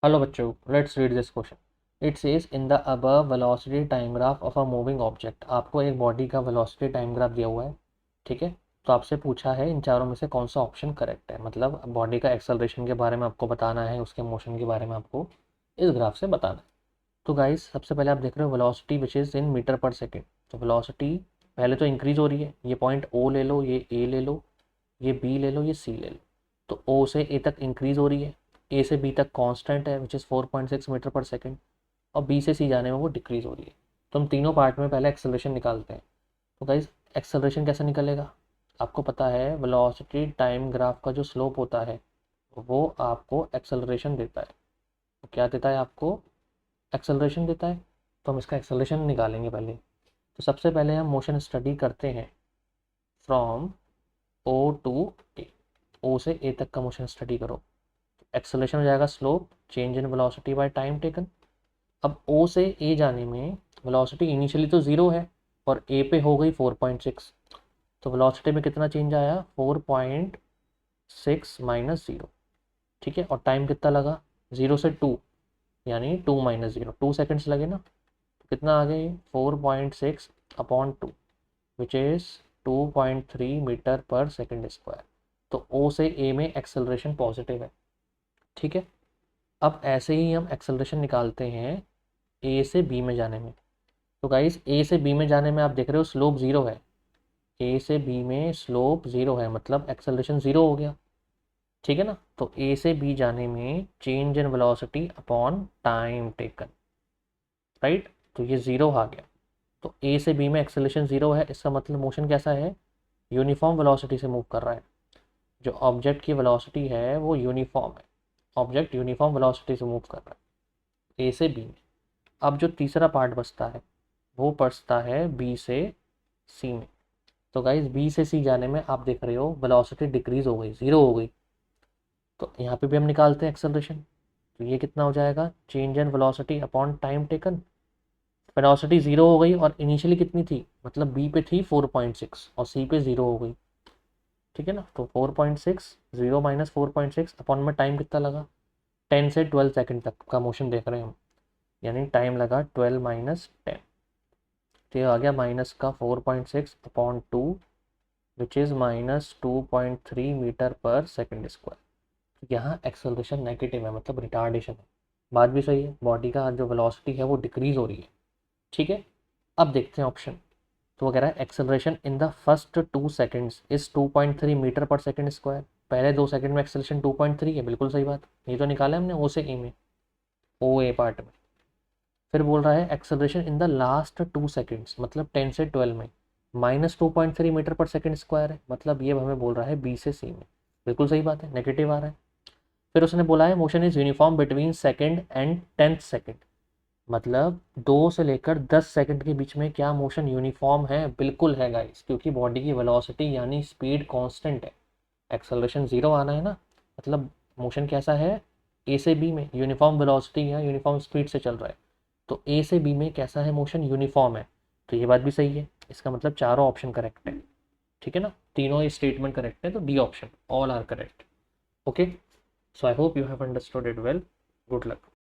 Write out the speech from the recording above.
Hello बच्चों, let's read this question. It says in the above velocity time graph of a moving object. आपको एक body का velocity time graph दिया हुआ है, ठीक है। तो आपसे पूछा है इन चारों में से कौन सा ऑप्शन करेक्ट है। मतलब बॉडी का एक्सेलरेशन के बारे में आपको बताना है, उसके मोशन के बारे में आपको इस ग्राफ से बताना है। तो गाइस, सबसे पहले आप देख रहे हो velocity which is in metre per second. तो वेलोसिटी पहले तो इंक्रीज हो रही है। ये पॉइंट ओ ले लो, ये ए ले लो, ये बी ले लो, ये सी ले लो। तो ओ से ए तक इंक्रीज हो रही है, ए से बी तक कांस्टेंट है which is 4.6 metre per second, और बी से सी जाने में वो डिक्रीज हो रही है। तो हम तीनों पार्ट में पहले एक्सेलरेशन निकालते हैं। तो गाइज, एक्सेलरेशन कैसे निकलेगा? आपको पता है वेलोसिटी टाइम ग्राफ का जो स्लोप होता है वो आपको एक्सेलरेशन देता है। तो क्या देता है आपको? एक्सेलरेशन देता है। तो हम इसका एक्सेलरेशन निकालेंगे पहले। तो सबसे पहले हम मोशन स्टडी करते हैं फ्रॉम ओ टू ए। ओ से ए तक का मोशन स्टडी करो। एक्सेलरेशन हो जाएगा slope change in velocity by time taken. अब ओ से ए जाने में वेलोसिटी इनिशियली तो ज़ीरो है और ए पे हो गई 4.6। तो वेलोसिटी में कितना चेंज आया? 4.6 माइनस ज़ीरो, ठीक है। और टाइम कितना लगा? 0 से 2, यानी 2 माइनस ज़ीरो, 2 सेकेंड्स लगे ना। तो कितना आ गए? 4.6 upon 2 which is 2.3 metre per second square. तो ओ से ए में एक्सेलरेशन पॉजिटिव है, ठीक है। अब ऐसे ही हम एक्सेलरेशन निकालते हैं ए से बी में जाने में। तो गाइस, ए से बी में जाने में आप देख रहे हो स्लोप ज़ीरो है। ए से बी में स्लोप ज़ीरो है, मतलब एक्सेलरेशन ज़ीरो हो गया, ठीक है ना। तो ए से बी जाने में change in velocity upon time taken, right. तो ये ज़ीरो आ गया। तो ए से बी में एक्सेलरेशन ज़ीरो है, इसका मतलब मोशन कैसा है? यूनिफॉर्म वेलोसिटी से मूव कर रहा है। जो ऑब्जेक्ट की वेलोसिटी है वो यूनिफॉर्म है। ऑब्जेक्ट यूनिफॉर्म वेलोसिटी से मूव कर रहा है ए से बी में। अब जो तीसरा पार्ट बचता है वो बचता है बी से सी में। तो गाइज, बी से सी जाने में आप देख रहे हो वेलोसिटी डिक्रीज हो गई, ज़ीरो हो गई। तो यहाँ पे भी हम निकालते हैं एक्सेलरेशन। तो ये कितना हो जाएगा? Change in velocity upon time taken. Velocity zero हो गई और इनिशियली कितनी थी? मतलब बी पे थी 4.6 और सी पे ज़ीरो हो गई, ठीक है ना। तो 4.6, ज़ीरो माइनस 4.6 अपॉन में टाइम कितना लगा? 10 से 12 सेकंड तक का मोशन देख रहे हैं हम, यानी टाइम लगा 12 माइनस 10। तो ये आ गया माइनस का 4.6 upon 2 which is minus 2.3 metre per second square. तो यहाँ एक्सेलरेशन नेगेटिव है, मतलब रिटार्डेशन है। बात भी सही है, बॉडी का जो वेलोसिटी है वो डिक्रीज हो रही है, ठीक है। अब देखते हैं ऑप्शन। तो वो कह रहा है acceleration in the first 2 seconds is 2.3 metre per second square. पहले 2 सेकंड में एक्सेलरेशन 2.3 है, बिल्कुल सही बात। ये तो निकाला हमने ओ से ए में, ओ ए पार्ट में। फिर बोल रहा है acceleration in the last 2 seconds, मतलब 10 से 12 में minus 2.3 metre per second square है। मतलब ये हमें बोल रहा है बी से सी में, बिल्कुल सही बात है, नेगेटिव आ रहा है। फिर उसने बोला है motion is uniform between second and 10th second. मतलब 2 से लेकर 10 सेकंड के बीच में क्या मोशन यूनिफॉर्म है? बिल्कुल है गाइस, क्योंकि बॉडी की वेलोसिटी यानी स्पीड कांस्टेंट है। एक्सेलरेशन ज़ीरो आना है ना, मतलब मोशन कैसा है? ए से बी में यूनिफॉर्म वेलोसिटी या यूनिफॉर्म स्पीड से चल रहा है। तो ए से बी में कैसा है मोशन? यूनिफॉर्म है। तो ये बात भी सही है, इसका मतलब चारों ऑप्शन करेक्ट है, ठीक है ना। तीनों स्टेटमेंट करेक्ट है, तो D option all are correct. Okay, so I hope you have understood it well. Good luck.